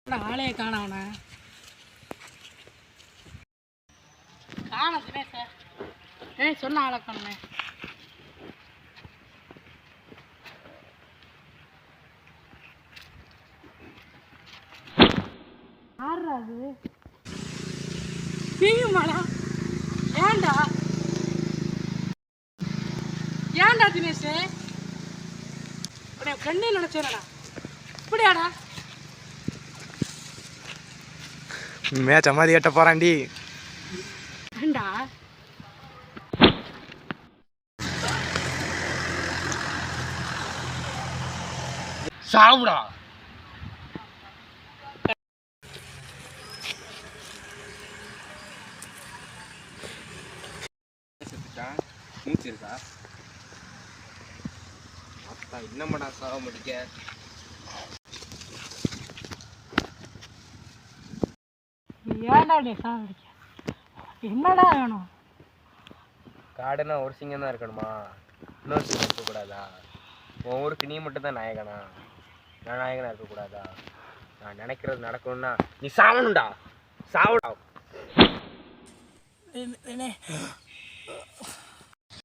ஆளையே காணவன காண தினேஷ் சொன்ன ஆளை காணுமே. ஆடுறாது தீயுமாடா. ஏண்டா ஏண்டா தினேஷ் அப்படியே கண்ணு நினைச்சேடா இப்படியாடா மேட்ச் மாதிரி கட்ட போறான்டி. ஏண்டா சாவுடா. மூச்சு இருக்கா அத்தா என்னமாடா சாவ முடிக்க. ஏன்டா நீ சாவடிக்க என்னடா வேணும்? காடுனா ஒரு சிங்கம் தான் இருக்கணுமா? இன்னொரு சிங்கம் இருக்கக்கூடாதா? உன் ஊருக்கு நீ மட்டும் தான் நாயகனா? நான் நாயகனா இருக்கக்கூடாதா? நான் நினைக்கிறது நடக்கணும்னா நீ சாவணும்டா. சாவுடா.